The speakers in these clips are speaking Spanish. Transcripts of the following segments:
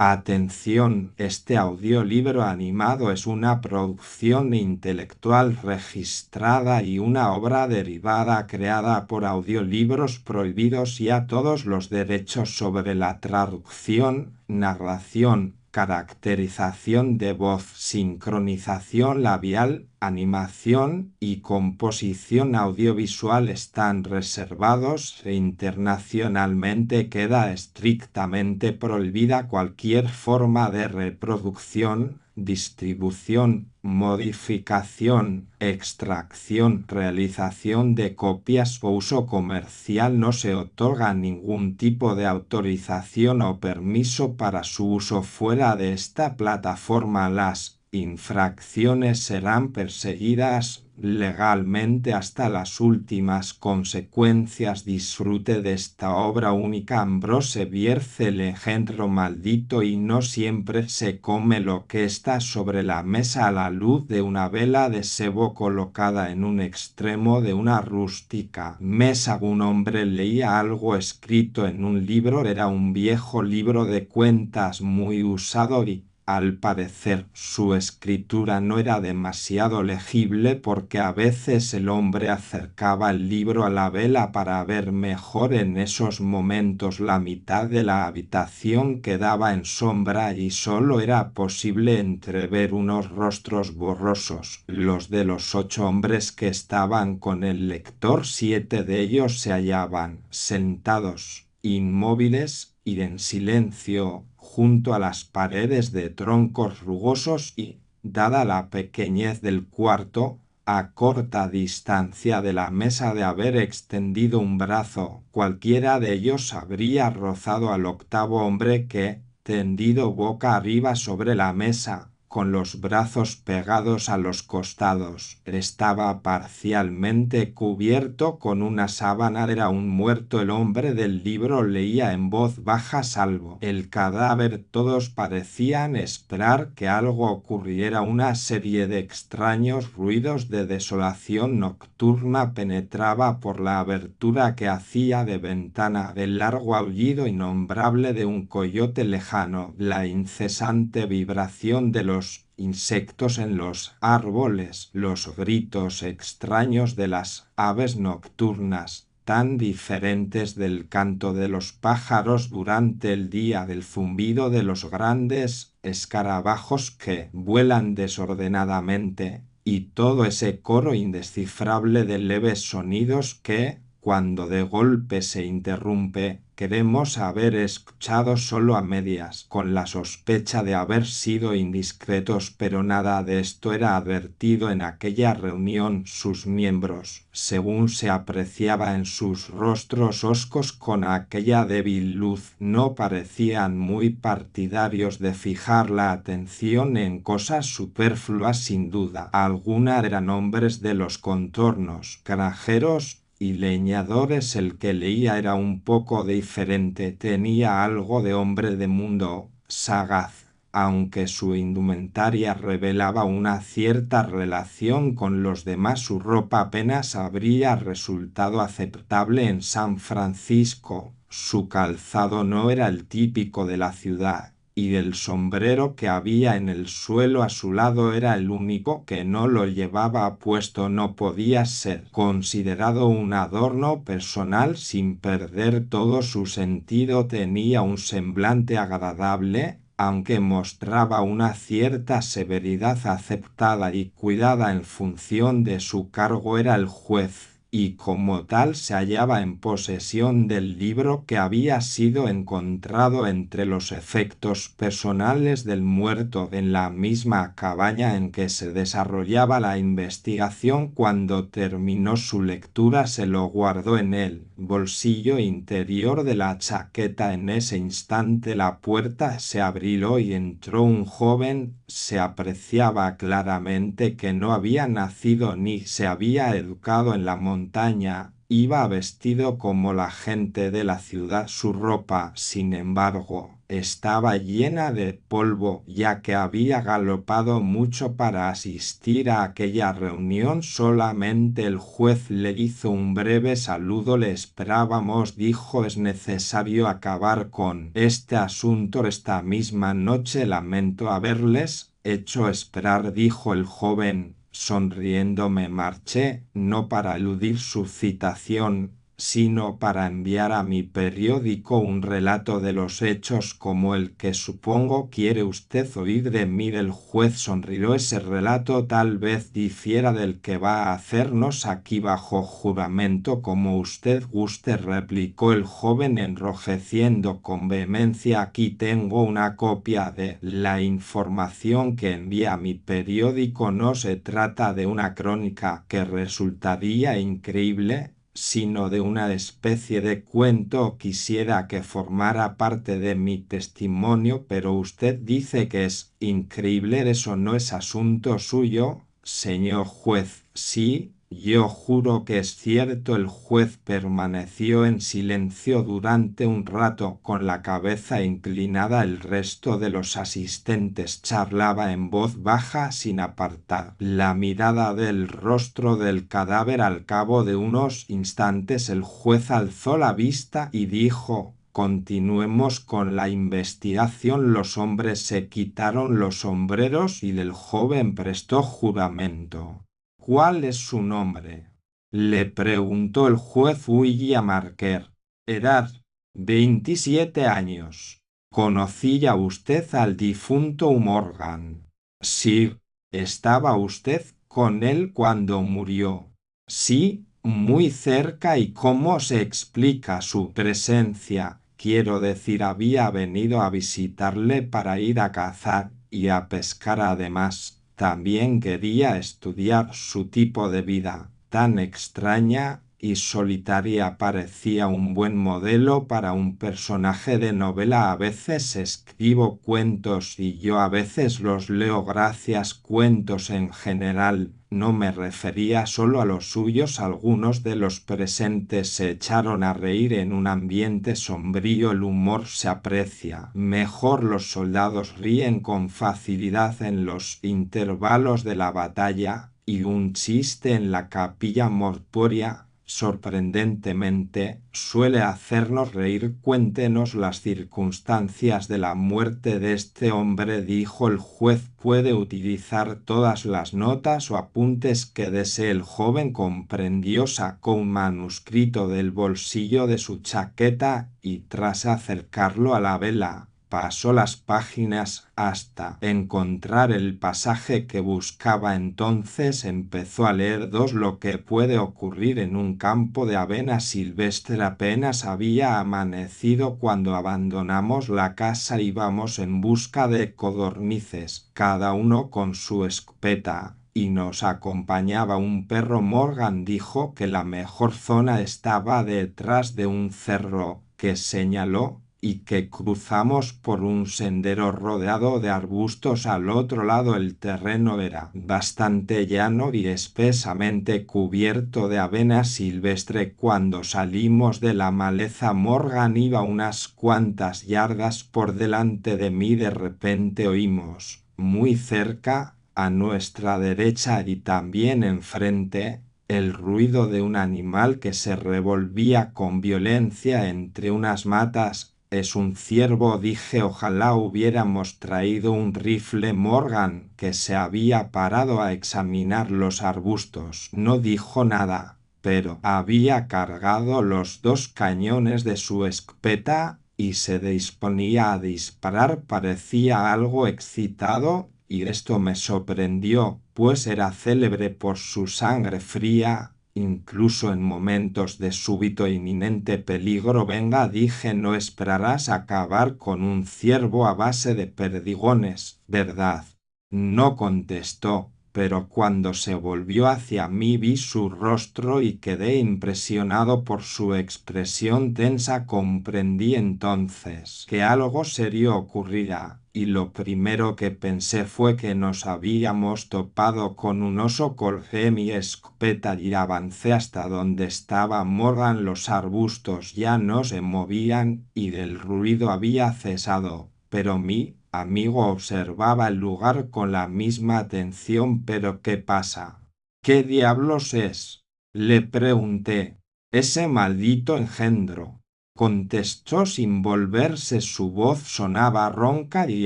Atención, este audiolibro animado es una producción intelectual registrada y una obra derivada creada por Audiolibros Prohibidos y a todos los derechos sobre la traducción, narración, caracterización de voz, sincronización labial, animación y composición audiovisual están reservados e internacionalmente queda estrictamente prohibida cualquier forma de reproducción, distribución, modificación, extracción, realización de copias o uso comercial. No se otorga ningún tipo de autorización o permiso para su uso fuera de esta plataforma. Las infracciones serán perseguidas legalmente hasta las últimas consecuencias. Disfrute de esta obra única. Ambrose Bierce, el engendro maldito, y no siempre se come lo que está sobre la mesa a la luz de una vela de sebo colocada en un extremo de una rústica mesa. Un hombre leía algo escrito en un libro. Era un viejo libro de cuentas muy usado y, al parecer, su escritura no era demasiado legible porque a veces el hombre acercaba el libro a la vela para ver mejor. En esos momentos la mitad de la habitación quedaba en sombra y solo era posible entrever unos rostros borrosos, los de los 8 hombres que estaban con el lector. 7 de ellos se hallaban sentados, inmóviles y en silencio, junto a las paredes de troncos rugosos y, dada la pequeñez del cuarto, a corta distancia de la mesa. De haber extendido un brazo, cualquiera de ellos habría rozado al 8.º hombre que, tendido boca arriba sobre la mesa, con los brazos pegados a los costados, estaba parcialmente cubierto con una sábana. Era un muerto. El hombre del libro leía en voz baja salvo el cadáver. Todos parecían esperar que algo ocurriera. Una serie de extraños ruidos de desolación nocturna penetraba por la abertura que hacía de ventana. El largo aullido innombrable de un coyote lejano, la incesante vibración de los insectos en los árboles, los gritos extraños de las aves nocturnas, tan diferentes del canto de los pájaros durante el día, del zumbido de los grandes escarabajos que vuelan desordenadamente, y todo ese coro indescifrable de leves sonidos que, cuando de golpe se interrumpe, queremos haber escuchado solo a medias, con la sospecha de haber sido indiscretos. Pero nada de esto era advertido en aquella reunión. Sus miembros, según se apreciaba en sus rostros hoscos con aquella débil luz, no parecían muy partidarios de fijar la atención en cosas superfluas. Sin duda alguna eran hombres de los contornos, granjeros y leñadores. El que leía era un poco diferente. Tenía algo de hombre de mundo, sagaz, aunque su indumentaria revelaba una cierta relación con los demás. Su ropa apenas habría resultado aceptable en San Francisco. Su calzado no era el típico de la ciudad, y el sombrero que había en el suelo a su lado era el único que no lo llevaba puesto. No podía ser considerado un adorno personal sin perder todo su sentido. Tenía un semblante agradable, aunque mostraba una cierta severidad aceptada y cuidada en función de su cargo. Era el juez, y como tal se hallaba en posesión del libro que había sido encontrado entre los efectos personales del muerto en la misma cabaña en que se desarrollaba la investigación. Cuando terminó su lectura se lo guardó en el bolsillo interior de la chaqueta. En ese instante la puerta se abrió y entró un joven. Se apreciaba claramente que no había nacido ni se había educado en la montaña. Iba vestido como la gente de la ciudad. Su ropa, sin embargo, estaba llena de polvo, ya que había galopado mucho para asistir a aquella reunión. Solamente el juez le hizo un breve saludo. Le esperábamos, dijo. Es necesario acabar con este asunto esta misma noche. Lamento haberles hecho esperar, dijo el joven. Sonriendo me marché, no para eludir su citación, sino para enviar a mi periódico un relato de los hechos como el que supongo quiere usted oír de mí. El juez sonrió. Ese relato tal vez difiera del que va a hacernos aquí bajo juramento. Como usted guste, replicó el joven enrojeciendo con vehemencia. Aquí tengo una copia de la información que envía a mi periódico. No se trata de una crónica que resultaría increíble, sino de una especie de cuento. Quisiera que formara parte de mi testimonio, pero usted dice que es increíble. Eso no es asunto suyo, señor juez. Sí, yo juro que es cierto. El juez permaneció en silencio durante un rato, con la cabeza inclinada. El resto de los asistentes charlaba en voz baja sin apartar la mirada del rostro del cadáver. Al cabo de unos instantes el juez alzó la vista y dijo: «Continuemos con la investigación». Los hombres se quitaron los sombreros y el joven prestó juramento. «¿Cuál es su nombre?», le preguntó el juez. «William Marker. Edad, 27 años. ¿Conocía usted al difunto Morgan?». «Sí». «¿Estaba usted con él cuando murió?». «Sí, muy cerca». «¿Y cómo se explica su presencia? Quiero decir, había venido a visitarle para ir a cazar y a pescar. Además, también quería estudiar su tipo de vida, tan extraña y solitaria. Parecía un buen modelo para un personaje de novela. A veces escribo cuentos y yo a veces los leo». «Gracias». «Cuentos en general. No me refería solo a los suyos». Algunos de los presentes se echaron a reír. En un ambiente sombrío el humor se aprecia mejor. Los soldados ríen con facilidad en los intervalos de la batalla, y un chiste en la capilla mortuoria, sorprendentemente, suele hacernos reír. «Cuéntenos las circunstancias de la muerte de este hombre», dijo el juez. «Puede utilizar todas las notas o apuntes que desee». El joven comprendió. Sacó un manuscrito del bolsillo de su chaqueta y, tras acercarlo a la vela, pasó las páginas hasta encontrar el pasaje que buscaba. Entonces empezó a leer. Lo que puede ocurrir en un campo de avena silvestre. Apenas había amanecido cuando abandonamos la casa. Íbamos en busca de codornices, cada uno con su escopeta, y nos acompañaba un perro. Morgan dijo que la mejor zona estaba detrás de un cerro que señaló, y que cruzamos por un sendero rodeado de arbustos. Al otro lado el terreno era bastante llano y espesamente cubierto de avena silvestre. Cuando salimos de la maleza, Morgan iba unas cuantas yardas por delante de mí. De repente oímos, muy cerca, a nuestra derecha y también enfrente, el ruido de un animal que se revolvía con violencia entre unas matas. «Es un ciervo», dije. «Ojalá hubiéramos traído un rifle». Morgan, que se había parado a examinar los arbustos, no dijo nada, pero había cargado los 2 cañones de su escopeta y se disponía a disparar. Parecía algo excitado, y esto me sorprendió, pues era célebre por su sangre fría, incluso en momentos de súbito e inminente peligro. «Venga», dije, «no esperarás acabar con un ciervo a base de perdigones, ¿verdad?». «No», contestó, pero cuando se volvió hacia mí vi su rostro y quedé impresionado por su expresión tensa. Comprendí entonces que algo serio ocurría, y lo primero que pensé fue que nos habíamos topado con un oso. Colgué mi escopeta y avancé hasta donde estaba Morgan. Los arbustos ya no se movían y el ruido había cesado, pero mi amigo observaba el lugar con la misma atención. «¿Pero qué pasa? ¿Qué diablos es?», le pregunté. «Ese maldito engendro», contestó sin volverse. Su voz sonaba ronca y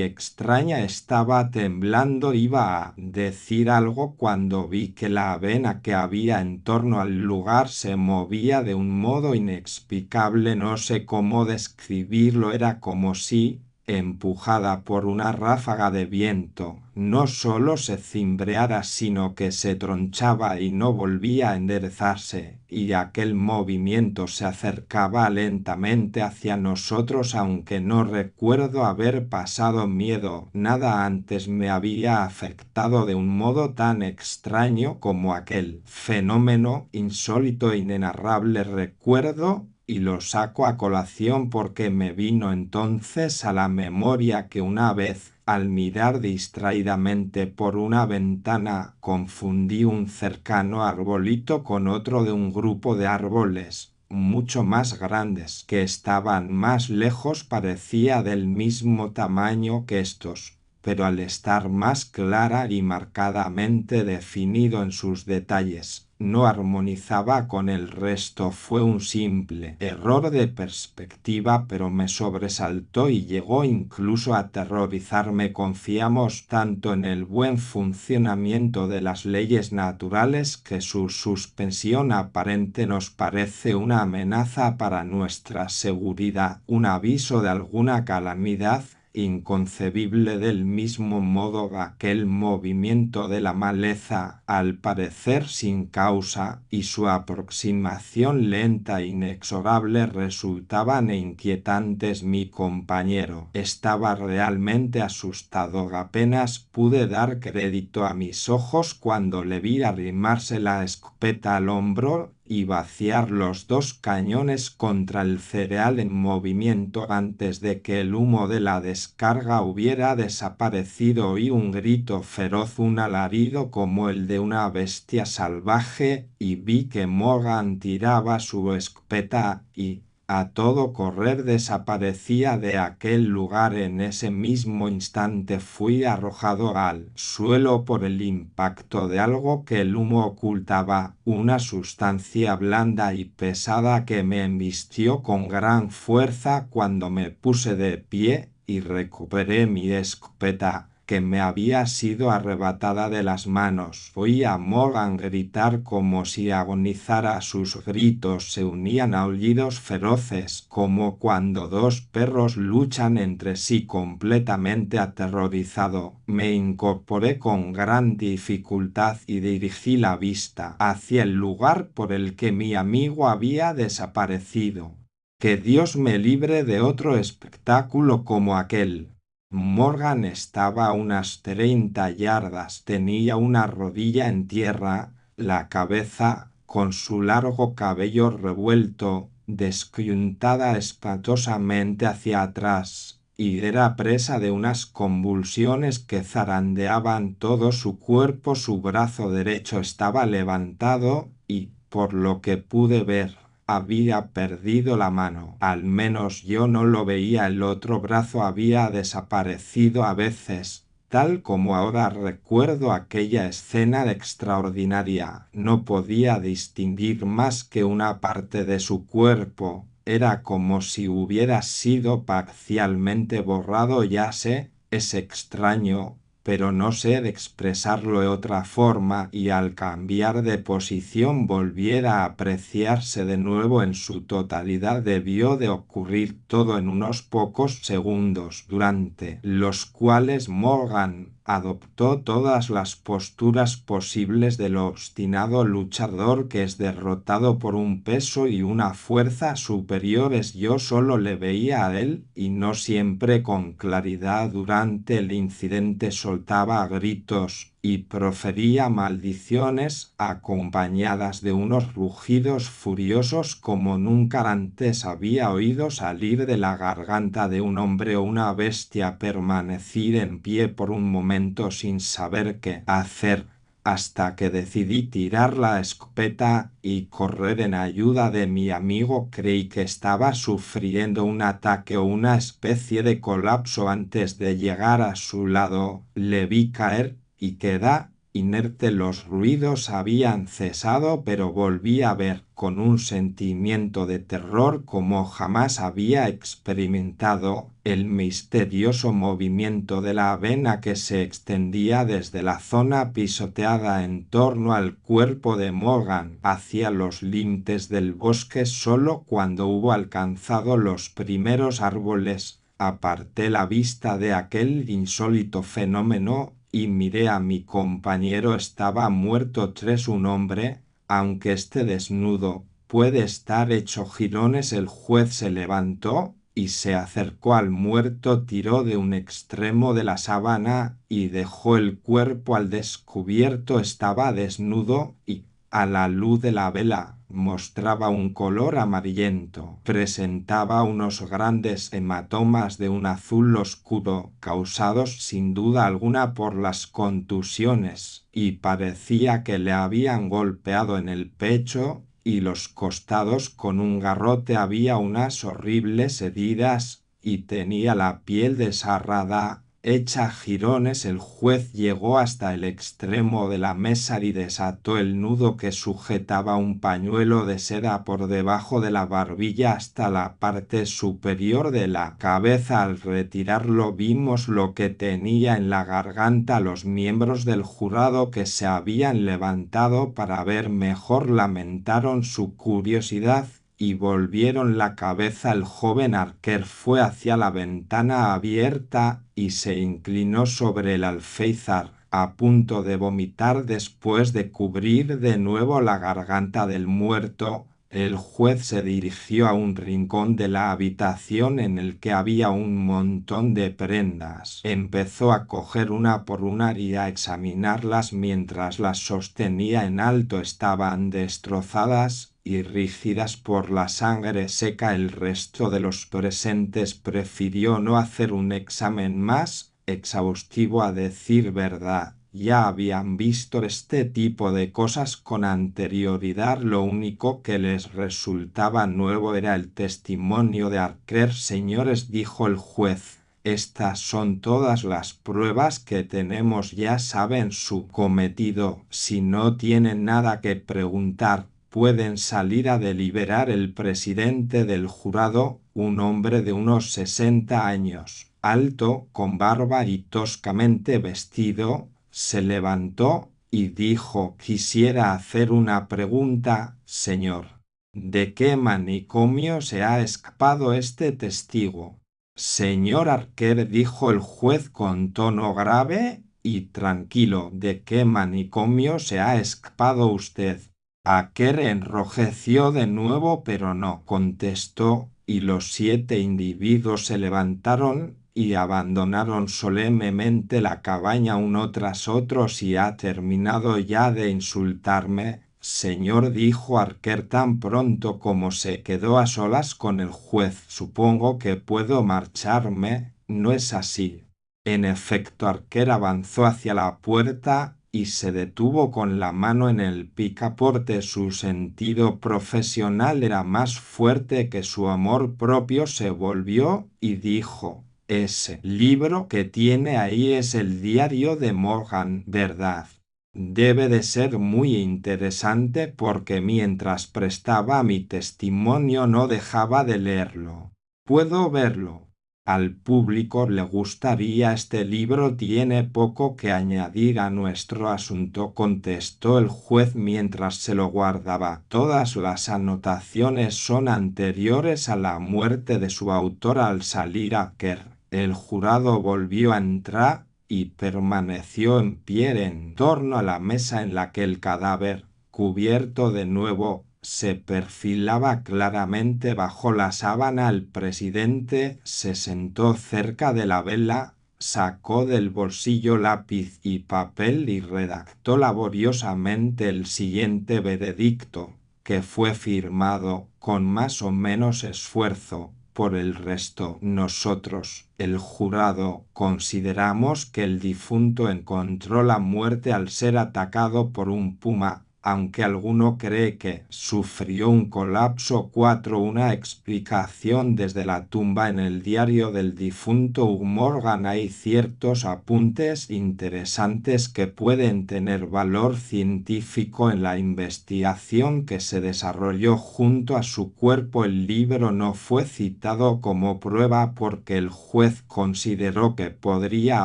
extraña. Estaba temblando. Iba a decir algo cuando vi que la avena que había en torno al lugar se movía de un modo inexplicable. No sé cómo describirlo. Era como si, empujada por una ráfaga de viento, no solo se cimbreara, sino que se tronchaba y no volvía a enderezarse, y aquel movimiento se acercaba lentamente hacia nosotros. Aunque no recuerdo haber pasado miedo, nada antes me había afectado de un modo tan extraño como aquel fenómeno insólito e inenarrable. Recuerdo, y lo saco a colación porque me vino entonces a la memoria, que una vez, al mirar distraídamente por una ventana, confundí un cercano arbolito con otro de un grupo de árboles mucho más grandes que estaban más lejos. Parecía del mismo tamaño que estos, pero al estar más clara y marcadamente definido en sus detalles, no armonizaba con el resto. Fue un simple error de perspectiva, pero me sobresaltó y llegó incluso a aterrorizarme. Confiamos tanto en el buen funcionamiento de las leyes naturales que su suspensión aparente nos parece una amenaza para nuestra seguridad, un aviso de alguna calamidad inconcebible. Del mismo modo, aquel movimiento de la maleza, al parecer sin causa, y su aproximación lenta e inexorable resultaban inquietantes. Mi compañero estaba realmente asustado. Apenas pude dar crédito a mis ojos cuando le vi arrimarse la escopeta al hombro y vaciar los 2 cañones contra el cereal en movimiento. Antes de que el humo de la descarga hubiera desaparecido, oí un grito feroz, un alarido como el de una bestia salvaje, y vi que Morgan tiraba su escopeta y, a todo correr, desaparecía de aquel lugar. En ese mismo instante fui arrojado al suelo por el impacto de algo que el humo ocultaba, una sustancia blanda y pesada que me embistió con gran fuerza. Cuando me puse de pie y recuperé mi escopeta, que me había sido arrebatada de las manos, oí a Morgan gritar como si agonizara. Sus gritos se unían a aullidos feroces, como cuando 2 perros luchan entre sí. Completamente aterrorizado, me incorporé con gran dificultad y dirigí la vista hacia el lugar por el que mi amigo había desaparecido. Que Dios me libre de otro espectáculo como aquel. Morgan estaba a unas 30 yardas, tenía una rodilla en tierra, la cabeza, con su largo cabello revuelto, descoyuntada espantosamente hacia atrás, y era presa de unas convulsiones que zarandeaban todo su cuerpo. Su brazo derecho estaba levantado y, por lo que pude ver, había perdido la mano. Al menos yo no lo veía. El otro brazo había desaparecido. A veces, tal como ahora recuerdo aquella escena extraordinaria, no podía distinguir más que una parte de su cuerpo. Era como si hubiera sido parcialmente borrado. Ya sé, es extraño, pero no sé de expresarlo de otra forma, y al cambiar de posición volviera a apreciarse de nuevo en su totalidad. Debió de ocurrir todo en unos pocos segundos, durante los cuales Morgan adoptó todas las posturas posibles del obstinado luchador que es derrotado por un peso y una fuerza superiores. Yo solo le veía a él, y no siempre con claridad. Durante el incidente soltaba gritos y profería maldiciones acompañadas de unos rugidos furiosos como nunca antes había oído salir de la garganta de un hombre o una bestia. Permanecí en pie por un momento sin saber qué hacer, hasta que decidí tirar la escopeta y correr en ayuda de mi amigo. Creí que estaba sufriendo un ataque o una especie de colapso. Antes de llegar a su lado, le vi caer y queda inerte. Los ruidos habían cesado, pero volví a ver con un sentimiento de terror como jamás había experimentado el misterioso movimiento de la avena que se extendía desde la zona pisoteada en torno al cuerpo de Morgan hacia los límites del bosque. Solo cuando hubo alcanzado los primeros árboles, aparté la vista de aquel insólito fenómeno y miré a mi compañero. Estaba muerto. Un hombre, aunque esté desnudo, puede estar hecho jirones. El juez se levantó y se acercó al muerto, tiró de un extremo de la sábana y dejó el cuerpo al descubierto. Estaba desnudo y, a la luz de la vela, mostraba un color amarillento. Presentaba unos grandes hematomas de un azul oscuro, causados sin duda alguna por las contusiones, y parecía que le habían golpeado en el pecho y los costados con un garrote. Había unas horribles heridas y tenía la piel desgarrada, hecha jirones. El juez llegó hasta el extremo de la mesa y desató el nudo que sujetaba un pañuelo de seda por debajo de la barbilla hasta la parte superior de la cabeza. Al retirarlo vimos lo que tenía en la garganta. Los miembros del jurado, que se habían levantado para ver mejor, lamentaron su curiosidad y volvieron la cabeza. El joven Arquer fue hacia la ventana abierta y se inclinó sobre el alféizar, a punto de vomitar. Después de cubrir de nuevo la garganta del muerto, el juez se dirigió a un rincón de la habitación en el que había un montón de prendas. Empezó a coger una por una y a examinarlas mientras las sostenía en alto. Estaban destrozadas y rígidas por la sangre seca. El resto de los presentes prefirió no hacer un examen más exhaustivo. A decir verdad, ya habían visto este tipo de cosas con anterioridad. Lo único que les resultaba nuevo era el testimonio de Arquer. Señores, dijo el juez, estas son todas las pruebas que tenemos. Ya saben su cometido. Si no tienen nada que preguntar, pueden salir a deliberar. El presidente del jurado, un hombre de unos 60 años, alto, con barba y toscamente vestido, se levantó y dijo: quisiera hacer una pregunta, señor. ¿De qué manicomio se ha escapado este testigo? Señor Arquer, dijo el juez con tono grave y tranquilo, ¿de qué manicomio se ha escapado usted? Arquer enrojeció de nuevo, pero no contestó, y los 7 individuos se levantaron y abandonaron solemnemente la cabaña uno tras otro. Si ha terminado ya de insultarme, señor, dijo Arquer tan pronto como se quedó a solas con el juez, supongo que puedo marcharme, ¿no es así? En efecto, Arquer avanzó hacia la puerta y se detuvo con la mano en el picaporte. Su sentido profesional era más fuerte que su amor propio. Se volvió y dijo: ese libro que tiene ahí es el diario de Morgan, ¿verdad? Debe de ser muy interesante porque mientras prestaba mi testimonio no dejaba de leerlo. ¿Puedo verlo? Al público le gustaría. Este libro tiene poco que añadir a nuestro asunto, contestó el juez mientras se lo guardaba. Todas las anotaciones son anteriores a la muerte de su autor. Al salir Arquer, el jurado volvió a entrar y permaneció en pie en torno a la mesa en la que el cadáver, cubierto de nuevo, se perfilaba claramente bajo la sábana. El presidente se sentó cerca de la vela sacó del bolsillo lápiz y papel y redactó laboriosamente el siguiente veredicto, que fue firmado, con más o menos esfuerzo, por el resto. Nosotros, el jurado, consideramos que el difunto encontró la muerte al ser atacado por un puma, aunque alguno cree que sufrió un colapso. 4. Una explicación desde la tumba. En el diario del difunto Hugh Morgan hay ciertos apuntes interesantes que pueden tener valor científico en la investigación que se desarrolló junto a su cuerpo. El libro no fue citado como prueba porque el juez consideró que podría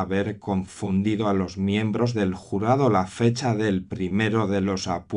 haber confundido a los miembros del jurado. La fecha del primero de los apuntes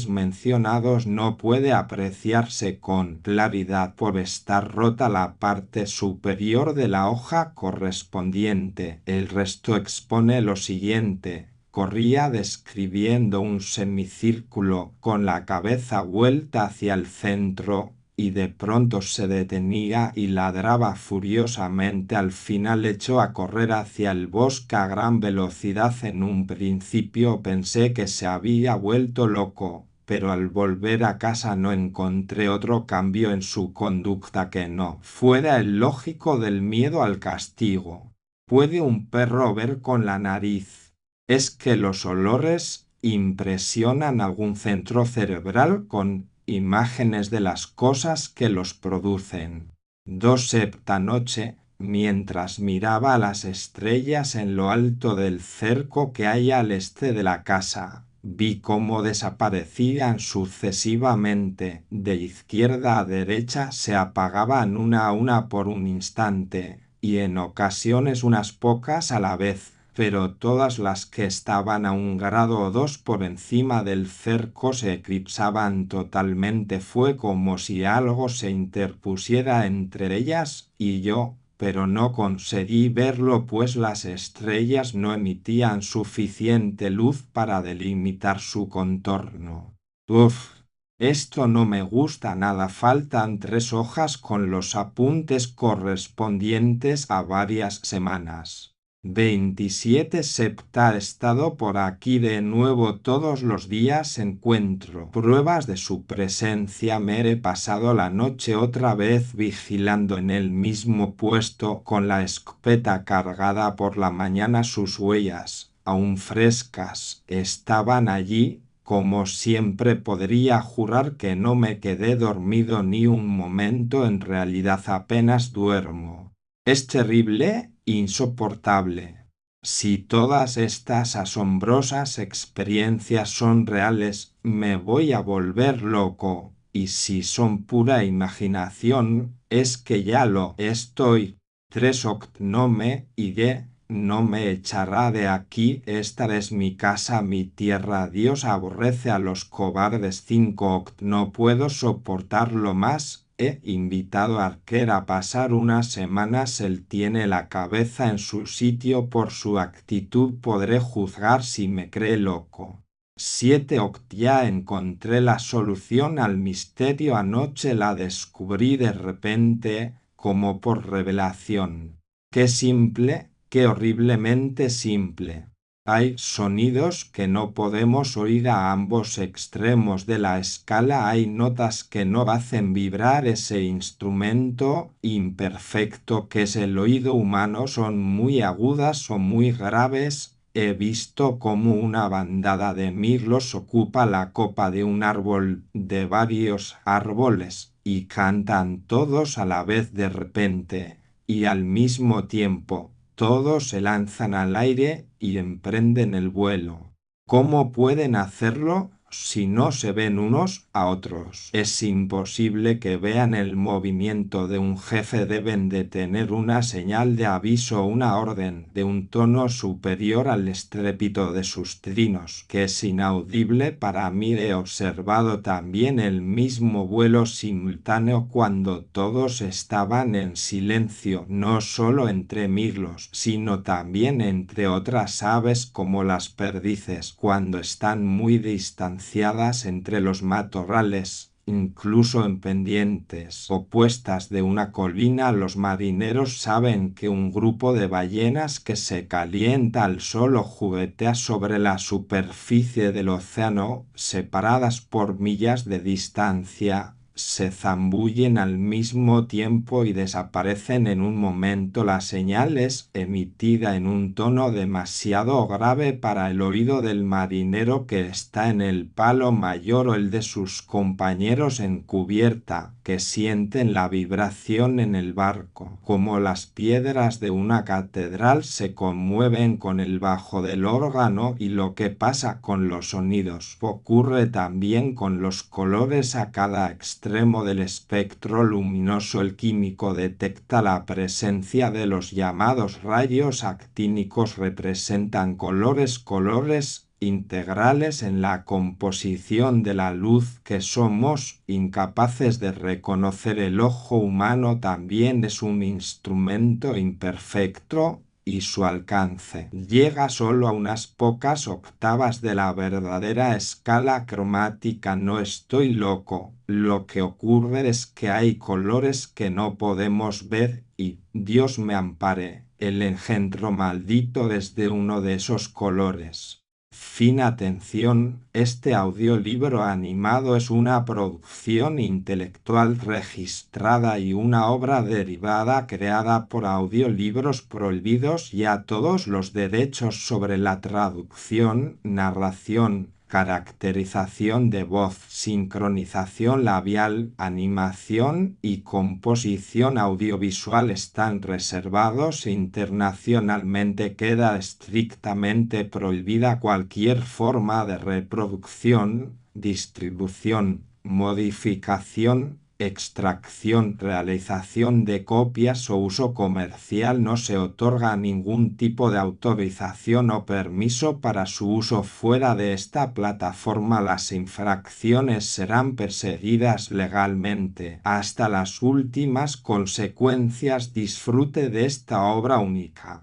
mencionados no puede apreciarse con claridad por estar rota la parte superior de la hoja correspondiente. El resto expone lo siguiente: corría describiendo un semicírculo con la cabeza vuelta hacia el centro, y de pronto se detenía y ladraba furiosamente. Al final echó a correr hacia el bosque a gran velocidad. En un principio pensé que se había vuelto loco, pero al volver a casa no encontré otro cambio en su conducta que no fuera el lógico del miedo al castigo. ¿Puede un perro ver con la nariz? ¿Es que los olores impresionan algún centro cerebral con imágenes de las cosas que los producen? 2. Esta noche, mientras miraba a las estrellas en lo alto del cerco que hay al este de la casa, vi cómo desaparecían sucesivamente, de izquierda a derecha, se apagaban una a una por un instante, y en ocasiones unas pocas a la vez, pero todas las que estaban a 1 grado o 2 por encima del cerco se eclipsaban totalmente. Fue como si algo se interpusiera entre ellas y yo, pero no conseguí verlo pues las estrellas no emitían suficiente luz para delimitar su contorno. Uf. Esto no me gusta nada. Faltan 3 hojas con los apuntes correspondientes a varias semanas. 27. Septa. Estado por aquí de nuevo todos los días. Encuentro pruebas de su presencia. Me he pasado la noche otra vez vigilando en el mismo puesto con la escopeta cargada. Por la mañana sus huellas, aún frescas, estaban allí. Como siempre podría jurar que no me quedé dormido ni un momento. En realidad apenas duermo. Es terrible, insoportable. Si todas estas asombrosas experiencias son reales, me voy a volver loco, y si son pura imaginación, es que ya lo estoy. 3. No me iré, no me echará de aquí. Esta es mi casa, mi tierra. Dios aborrece a los cobardes. 5. No puedo soportarlo más. He invitado a Archer a pasar unas semanas. Él tiene la cabeza en su sitio. Por su actitud podré juzgar si me cree loco. 7. Ya encontré la solución al misterio. Anoche la descubrí de repente, como por revelación. Qué simple, qué horriblemente simple. Hay sonidos que no podemos oír a ambos extremos de la escala. Hay notas que no hacen vibrar ese instrumento imperfecto que es el oído humano. Son muy agudas o muy graves. He visto cómo una bandada de mirlos ocupa la copa de un árbol, de varios árboles, y cantan todos a la vez de repente, y al mismo tiempo. Todos se lanzan al aire y emprenden el vuelo. ¿Cómo pueden hacerlo si no se ven unos a otros? Es imposible que vean el movimiento de un jefe. Deben de tener una señal de aviso, una orden de un tono superior al estrépito de sus trinos, que es inaudible para mí. He observado también el mismo vuelo simultáneo cuando todos estaban en silencio, no solo entre mirlos, sino también entre otras aves como las perdices, cuando están muy distanciadas entre los matorrales, Incluso en pendientes opuestas de una colina, los marineros saben que un grupo de ballenas que se calienta al sol o juguetea sobre la superficie del océano, separadas por millas de distancia, se zambullen al mismo tiempo y desaparecen en un momento. La señal es emitida en un tono demasiado grave para el oído del marinero que está en el palo mayor o el de sus compañeros en cubierta, que sienten la vibración en el barco. Como las piedras de una catedral se conmueven con el bajo del órgano, y lo que pasa con los sonidos ocurre también con los colores a cada extremo del espectro luminoso. El químico detecta la presencia de los llamados rayos actínicos. Representan colores integrales en la composición de la luz que somos incapaces de reconocer. El ojo humano también es un instrumento imperfecto, y su alcance llega solo a unas pocas octavas de la verdadera escala cromática. No estoy loco, lo que ocurre es que hay colores que no podemos ver y, Dios me ampare, el engendro maldito desde uno de esos colores. Fin. Atención, este audiolibro animado es una producción intelectual registrada y una obra derivada creada por Audiolibros Prohibidos, y a todos los derechos sobre la traducción, narración, caracterización de voz, sincronización labial, animación y composición audiovisual están reservados internacionalmente. Queda estrictamente prohibida cualquier forma de reproducción, distribución, modificación, extracción, realización de copias o uso comercial. No se otorga ningún tipo de autorización o permiso para su uso fuera de esta plataforma. Las infracciones serán perseguidas legalmente hasta las últimas consecuencias. Disfrute de esta obra única.